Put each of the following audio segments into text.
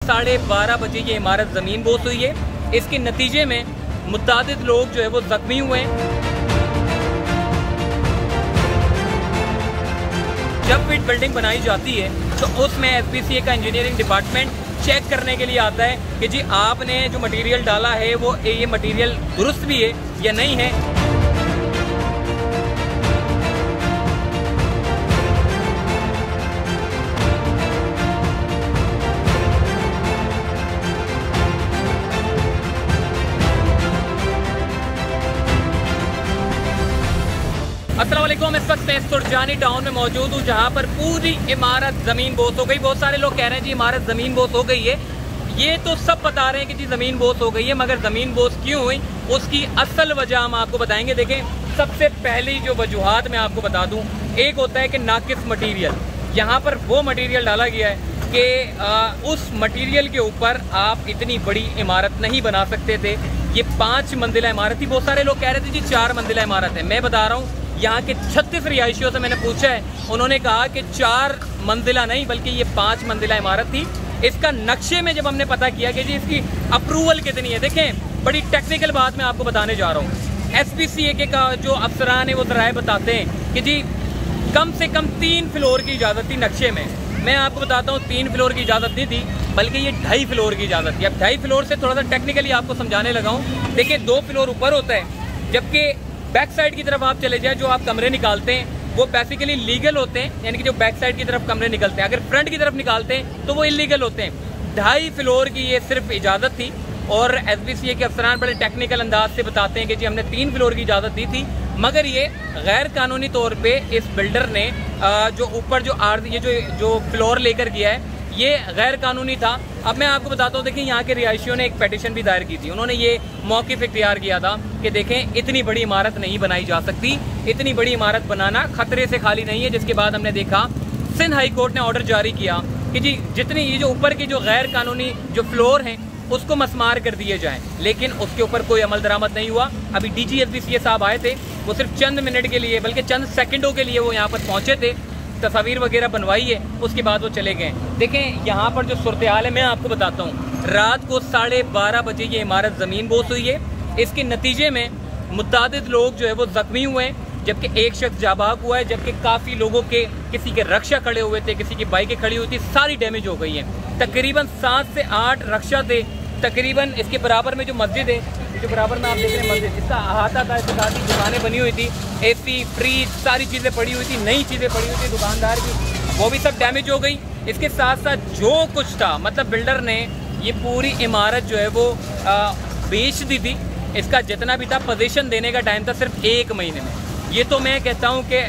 12:30 बजे ये इमारत ज़मीन बोस हुई है। इसके नतीजे में मुतादिद लोग जो है वो जख्मी हुए हैं। जब फिट बिल्डिंग बनाई जाती है तो उसमें SPCA का इंजीनियरिंग डिपार्टमेंट चेक करने के लिए आता है कि जी आपने जो मटेरियल डाला है वो ये मटेरियल दुरुस्त भी है या नहीं है। अस्सलाम वालेकुम। इस वक्त मैं सुरजानी टाउन में मौजूद हूँ जहाँ पर पूरी इमारत ज़मीन बोस हो गई। बहुत सारे लोग कह रहे हैं जी इमारत ज़मीन बोस हो गई है। ये तो सब बता रहे हैं कि जी ज़मीन बोस हो गई है, मगर ज़मीन बोस क्यों हुई उसकी असल वजह हम आपको बताएंगे। देखें, सबसे पहली जो वजूहात मैं आपको बता दूँ, एक होता है कि नाकिस मटीरियल। यहाँ पर वो मटीरियल डाला गया है कि उस मटीरियल के ऊपर आप इतनी बड़ी इमारत नहीं बना सकते थे। ये 5 मंजिला इमारत थी। बहुत सारे लोग कह रहे थे जी 4 मंजिला इमारत है। मैं बता रहा हूँ, यहाँ के 36 रिहायशियों से मैंने पूछा है, उन्होंने कहा कि 4 मंजिला नहीं बल्कि ये 5 मंजिला इमारत थी। इसका नक्शे में जब हमने पता किया कि जी इसकी अप्रूवल कितनी है, देखें बड़ी टेक्निकल बात मैं आपको बताने जा रहा हूँ। SPCA के का जो अफसरान है वो ज़राए बताते हैं कि जी कम से कम 3 फ्लोर की इजाज़त थी नक्शे में। मैं आपको बताता हूँ 3 फ्लोर की इजाज़त नहीं थी बल्कि ये 2.5 फ्लोर की इजाज़त थी। अब 2.5 फ्लोर से थोड़ा सा टेक्निकली आपको समझाने लगा हूँ। देखिए 2 फ्लोर ऊपर होता है, जबकि बैक साइड की तरफ आप चले जाए जो आप कमरे निकालते हैं वो बेसिकली लीगल होते हैं, यानी कि जो बैक साइड की तरफ कमरे निकलते हैं। अगर फ्रंट की तरफ निकालते हैं तो वो इलीगल होते हैं। 2.5 फ्लोर की ये सिर्फ इजाज़त थी और SPCA के अफसरान बड़े टेक्निकल अंदाज से बताते हैं कि जी हमने 3 फ्लोर की इजाज़त दी थी, मगर ये गैर कानूनी तौर पे इस बिल्डर ने जो ऊपर जो फ्लोर लेकर गया है ये गैर कानूनी था। अब मैं आपको बताता हूँ, देखिए यहाँ के रिहायशियों ने एक पेटिशन भी दायर की थी। उन्होंने ये मौक़िफ़ इख्तियार किया था कि देखें इतनी बड़ी इमारत नहीं बनाई जा सकती, इतनी बड़ी इमारत बनाना खतरे से खाली नहीं है। जिसके बाद हमने देखा सिंध हाई कोर्ट ने ऑर्डर जारी किया कि जी जितनी ये जो ऊपर की जो गैर कानूनी जो फ्लोर हैं उसको मस्मार कर दिए जाएँ, लेकिन उसके ऊपर कोई अमल दरामद नहीं हुआ। अभी DG SPCA साहब आए थे, वो सिर्फ चंद मिनट के लिए बल्कि चंद सेकंडों के लिए वो यहाँ पर पहुँचे थे, तस्वीर वगैरह बनवाई है, उसके बाद वो चले गए। देखें यहाँ पर जो सूरत हाल है मैं आपको बताता हूँ। रात को 12:30 बजे ये इमारत ज़मीन बोस हुई है। इसके नतीजे में मुतादिद लोग जो है वो जख्मी हुए हैं, जबकि एक शख्स जाबाक हुआ है, जबकि काफ़ी लोगों के किसी के रक्षा खड़े हुए थे, किसी की बाइकें खड़ी हुई थी, सारी डैमेज हो गई हैं। तकरीबन 7 से 8 रक्षा थे। तकरीबन इसके बराबर में जो मस्जिद है, जो बराबर में आप देख रहे हैं मस्जिद, इसका अहाता था, इसके साथ ही दुकानें बनी हुई थी, AC फ्रिज सारी चीज़ें पड़ी हुई थी, नई चीज़ें पड़ी हुई थी दुकानदार की, वो भी सब डैमेज हो गई। इसके साथ साथ जो कुछ था, मतलब बिल्डर ने ये पूरी इमारत जो है वो बेच दी थी। इसका जितना भी था पोजीशन देने का टाइम था सिर्फ 1 महीने में। ये तो मैं कहता हूँ कि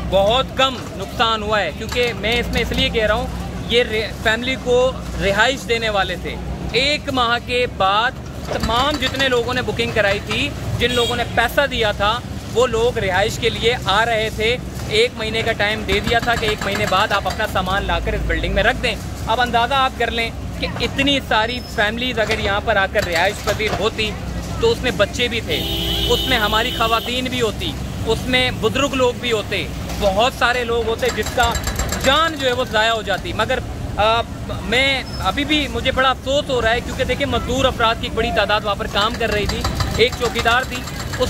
बहुत कम नुकसान हुआ है, क्योंकि मैं इसमें इसलिए कह रहा हूँ ये फैमिली को रिहाइश देने वाले थे। 1 माह के बाद तमाम जितने लोगों ने बुकिंग कराई थी, जिन लोगों ने पैसा दिया था, वो लोग रिहाइश के लिए आ रहे थे। 1 महीने का टाइम दे दिया था कि 1 महीने बाद आप अपना सामान लाकर इस बिल्डिंग में रख दें। अब अंदाज़ा आप कर लें कि इतनी सारी फैमिलीज़ अगर यहाँ पर आकर रिहाइश पजीर होती तो उसमें बच्चे भी थे, उसमें हमारी ख़वातीन भी होती, उसमें बुजुर्ग लोग भी होते, बहुत सारे लोग होते जिसका जान जो है वो ज़ाया हो जाती। मगर मैं अभी भी मुझे बड़ा अफसोस हो रहा है, क्योंकि देखिए मजदूर अफराद की एक बड़ी तादाद वहाँ पर काम कर रही थी। एक चौकीदार थी,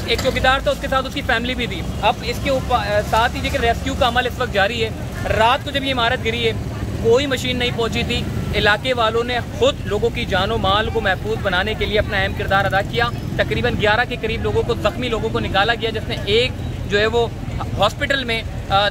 एक चौकीदार था, उसके साथ उसकी फैमिली भी थी। अब इसके ऊपर साथ ही देखिए रेस्क्यू का अमल इस वक्त जारी है। रात को जब ये इमारत गिरी है कोई मशीन नहीं पहुँची थी। इलाके वालों ने खुद लोगों की जानो माल को महफूज बनाने के लिए अपना अहम किरदार अदा किया। तकरीबन 11 के करीब लोगों को, जख्मी लोगों को निकाला गया, जिसमें एक जो है वो हॉस्पिटल में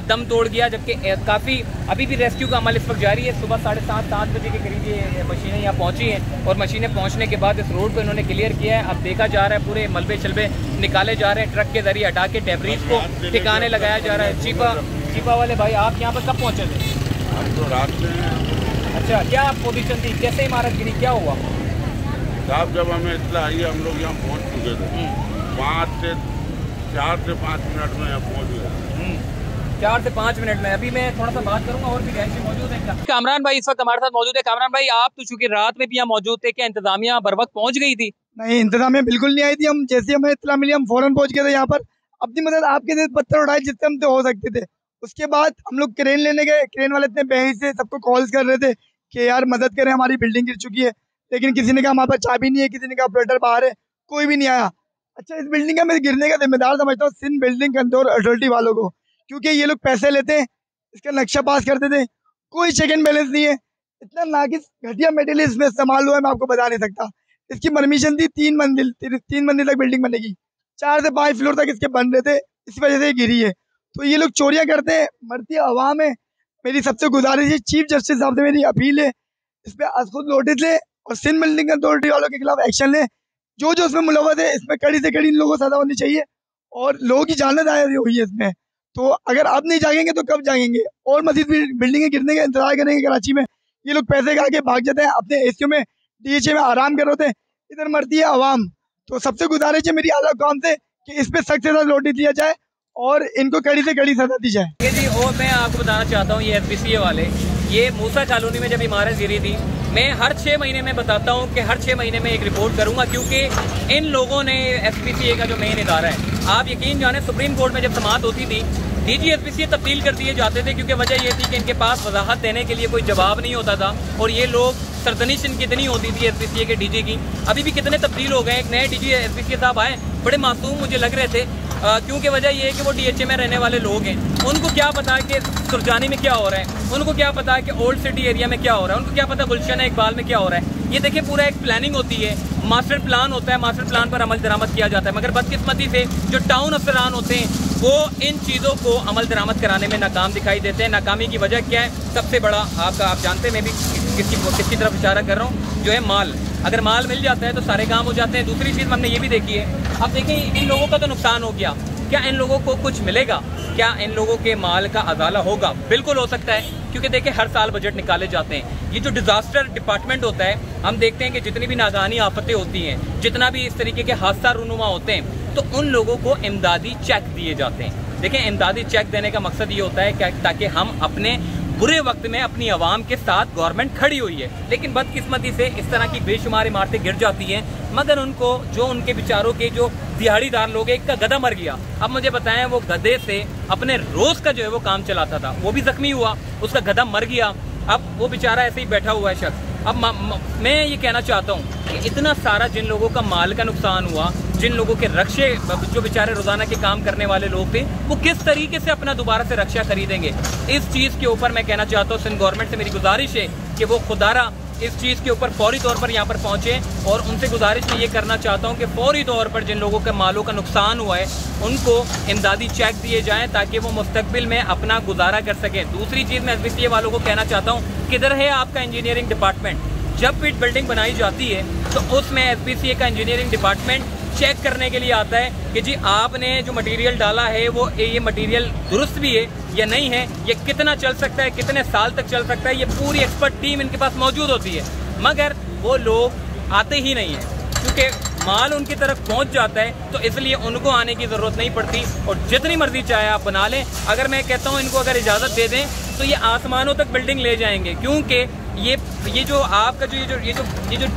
दम तोड़ गया, जबकि काफ़ी अभी भी रेस्क्यू का अमल इस वक्त जारी है। सुबह 7:30-7 बजे के करीब ये मशीनें यहाँ पहुँची हैं और मशीनें पहुँचने के बाद इस रोड को इन्होंने क्लियर किया है। अब देखा जा रहा है पूरे मलबे शलबे निकाले जा रहे हैं, ट्रक के जरिए हटा के डेब्रीज को ठिकाने लगाया जा रहा है। चीपा वाले भाई, आप यहाँ पर कब पहुँचे थे? हम तो रात में। अच्छा, क्या पोजीशन थी, कैसे इमारत गिरी, क्या हुआ साहब? जब हमें इत्तला आई हम लोग यहाँ पहुँच चुके थे, 4 से 5 मिनट में यहाँ पहुँच गए। 4 से 5 मिनट में। अभी मैं थोड़ा सा बात करूंगा, और भी रिहायशी मौजूद है। कामरान भाई इस वक्त हमारे साथ मौजूद है। कामरान भाई, आप तो चूंकि रात में भी यहाँ मौजूद थे, क्या इंतजामिया बर वक्त पहुँच गई थी? नहीं, इंतजामिया बिल्कुल नहीं आई थी। हम जैसे हमें इत्तला मिली हम फौरन पहुँच गए थे यहाँ पर। अपनी मदद आपके से पत्थर उठाए जिससे हमसे हो सकते थे। उसके बाद हम लोग क्रेन लेने गए। क्रेन वाले इतने बेहिस से सबको कॉल्स कर रहे थे कि यार मदद करें, हमारी बिल्डिंग गिर चुकी है, लेकिन किसी ने कहा हमारे पास चाबी नहीं है, किसी ने कहा ऑपरेटर बाहर है, कोई भी नहीं आया। अच्छा, इस बिल्डिंग का मैं गिरने का जिम्मेदार समझता हूँ सिंध बिल्डिंग कंट्रोल अथॉरिटी वालों को, क्योंकि ये लोग पैसे लेते हैं, इसका नक्शा पास करते थे, कोई चेक एंड बैलेंस नहीं है। इतना नाकिस घटिया मटेरियल इसमें इस्तेमाल हुआ है, मैं आपको बता नहीं सकता। इसकी परमिशन थी 3 मंजिल तक बिल्डिंग बनेगी, 4 से 5 फ्लोर तक इसके बन रहे थे, इस वजह से ये गिरी है। तो ये लोग चोरियां करते हैं, मरती आवाम है। मेरी सबसे गुजारिश है, चीफ जस्टिस साहब से मेरी अपील है, इस पर आज खुद नोटिस ले और सिंध बिल्डिंग अथॉरिटी वालों के खिलाफ एक्शन ले। जो जो इसमें मुलव्वस है, इसमें कड़ी से कड़ी इन लोगों को सजा होनी चाहिए, और लोगों की जान दायर हुई है इसमें। तो अगर अब नहीं जागेंगे तो कब जागेंगे? और मजीद बिल्डिंगें गिरने का इंतजार करेंगे कराची में? ये लोग पैसे खा के भाग जाते हैं, अपने एसीओ में डीएचए में आराम कर होते हैं, इधर मरती है आवाम। तो सबसे गुजारिश है मेरी आला कौम से कि इस पे सख्त से नोटिस दिया जाए और इनको कड़ी से कड़ी सजा दी जाए। जी, और मैं आपको बताना चाहता हूँ, ये SPCA वाले, ये मूसा कॉलोनी में जब इमारत गिरी थी, मैं हर 6 महीने में बताता हूँ कि हर 6 महीने में एक रिपोर्ट करूँगा, क्योंकि इन लोगों ने SPCA का जो मेन इदारा है, आप यकीन जाने सुप्रीम कोर्ट में जब समाअत होती थी, DG SPCA तब्दील कर दिए जाते थे, क्योंकि वजह ये थी कि इनके पास वजाहत देने के लिए कोई जवाब नहीं होता था, और ये लोग सरदनिश कितनी होती थी SPCA के DG की। अभी भी कितने तब्दील हो गए, एक नए DG SPCA साहब आए, बड़े मासूम मुझे लग रहे थे, क्योंकि वजह ये है कि वो DHA में रहने वाले लोग हैं, उनको क्या पता है कि सुरजानी में क्या हो रहा है, उनको क्या पता है कि ओल्ड सिटी एरिया में क्या हो रहा है, उनको क्या पता गुलशन इकबाल में क्या हो रहा है। ये देखिए, पूरा एक प्लानिंग होती है, मास्टर प्लान होता है, मास्टर प्लान पर अमल दरामद किया जाता है, मगर बदकिस्मती से जो टाउन अफसरान होते हैं वो इन चीज़ों को अमल दरामद कराने में नाकाम दिखाई देते हैं। नाकामी की वजह क्या है? सबसे बड़ा आपका, आप जानते हैं, मैं भी किसकी तरफ इशारा कर रहा हूँ, जो है माल। अगर माल मिल जाता है तो सारे काम हो जाते हैं। दूसरी चीज़ हमने ये भी देखी है, अब देखें, इन लोगों का तो नुकसान हो गया, क्या इन लोगों को कुछ मिलेगा? क्या इन लोगों के माल का अजाला होगा? बिल्कुल हो सकता है, क्योंकि देखिए हर साल बजट निकाले जाते हैं। ये जो डिजास्टर डिपार्टमेंट होता है, हम देखते हैं कि जितनी भी नागानी आफतें होती हैं, जितना भी इस तरीके के हादसा रूनुमा होते हैं, तो उन लोगों को इमदादी चेक दिए जाते हैं। देखें, इमदादी चेक देने का मकसद ये होता है ताकि हम अपने बुरे वक्त में अपनी आवाम के साथ गवर्नमेंट खड़ी हुई है, लेकिन बदकिस्मती से इस तरह की बेशुमार इमारतें गिर जाती हैं, मगर उनको जो उनके बेचारों के जो दिहाड़ीदार लोग हैं, एक का गधा मर गया। अब मुझे बताएं, वो गधे से अपने रोज का जो है वो काम चलाता था, वो भी जख्मी हुआ, उसका गधा मर गया, अब वो बेचारा ऐसे ही बैठा हुआ है शख्स। अब मैं ये कहना चाहता हूँ कि इतना सारा जिन लोगों का माल का नुकसान हुआ, जिन लोगों के रक्षे, जो बेचारे रोजाना के काम करने वाले लोग थे, वो किस तरीके से अपना दोबारा से रक्षा खरीदेंगे? इस चीज़ के ऊपर मैं कहना चाहता हूँ, सिंध गवर्नमेंट से मेरी गुजारिश है कि वो खुदारा इस चीज़ के ऊपर फौरी तौर पर यहाँ पर पहुँचे, और उनसे गुजारिश मैं ये करना चाहता हूँ कि फौरी तौर पर जिन लोगों के मालों का नुकसान हुआ है उनको इमदादी चेक दिए जाएँ, ताकि वो मुस्तकबिल में अपना गुजारा कर सकें। दूसरी चीज़ मैं SPCA वालों को कहना चाहता हूँ, किधर है आपका इंजीनियरिंग डिपार्टमेंट? जब भी बिल्डिंग बनाई जाती है तो उसमें SPCA का इंजीनियरिंग डिपार्टमेंट चेक करने के लिए आता है कि जी आपने जो मटेरियल डाला है वो ये मटेरियल दुरुस्त भी है या नहीं है, ये कितना चल सकता है, कितने साल तक चल सकता है, ये पूरी एक्सपर्ट टीम इनके पास मौजूद होती है, मगर वो लोग आते ही नहीं हैं, क्योंकि माल उनकी तरफ पहुंच जाता है, तो इसलिए उनको आने की ज़रूरत नहीं पड़ती, और जितनी मर्जी चाहे आप बना लें। अगर मैं कहता हूं इनको अगर इजाज़त दे दें तो ये आसमानों तक बिल्डिंग ले जाएंगे, क्योंकि ये जो आपका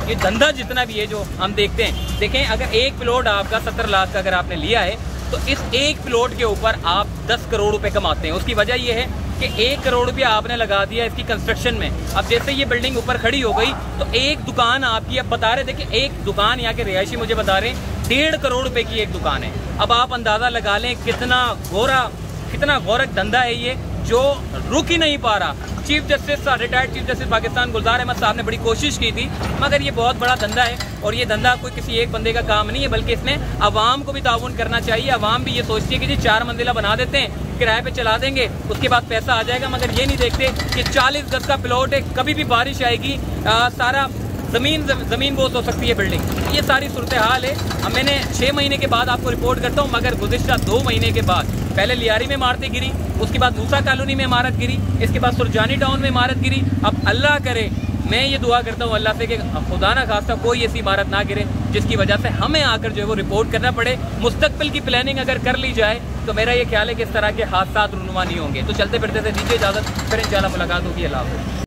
ये धंधा जितना भी है जो हम देखते हैं, देखें, अगर एक प्लॉट आपका 17 लाख का अगर आपने लिया है, तो इस एक प्लॉट के ऊपर आप 10 करोड़ रुपए कमाते हैं। उसकी वजह यह है कि 1 करोड़ रुपया आपने लगा दिया इसकी कंस्ट्रक्शन में। अब जैसे ये बिल्डिंग ऊपर खड़ी हो गई तो एक दुकान आपकी, अब बता रहे, देखिए एक दुकान यहाँ के रिहायशी मुझे बता रहे 1.5 करोड़ रुपए की एक दुकान है। अब आप अंदाजा लगा लें कितना गौरक धंधा है ये, जो रुक ही नहीं पा रहा। Chief justice, retired chief justice Pakistan Gulzar Ahmed साहब ने बड़ी कोशिश की थी, मगर ये बहुत बड़ा धंधा है, और ये धंधा कोई किसी एक बंदे का काम नहीं है, बल्कि इसमें आवाम को भी ताउन करना चाहिए। आवाम भी ये सोचती है कि जी 4 मंजिला बना देते हैं, किराए पे चला देंगे, उसके बाद पैसा आ जाएगा, मगर ये नहीं देखते कि 40 गज का प्लॉट है, कभी भी बारिश आएगी, सारा जमीन बोझ हो सकती है बिल्डिंग। ये सारी सूरत हाल है। अब मैंने 6 महीने के बाद आपको रिपोर्ट करता हूँ, मगर गुज़िश्ता 2 महीने के बाद पहले लियारी में इमारतें गिरी, उसके बाद मूसा कॉलोनी में इमारत गिरी, इसके बाद सुरजानी टाउन में इमारत गिरी। अब अल्लाह करे, मैं ये दुआ करता हूँ अल्लाह से कि खुदा ना खास्ता कोई ऐसी इमारत ना गिरे जिसकी वजह से हमें आकर जो है वो रिपोर्ट करना पड़े। मुस्तकबिल की प्लानिंग अगर कर ली जाए तो मेरा ये ख्याल है कि इस तरह के हादसा रूनुमा नहीं होंगे। तो चलते फिरते से दीजिए इजाज़त, फिर इंशाल्लाह मुलाकात होगी। अल्लाह हाफ़िज़।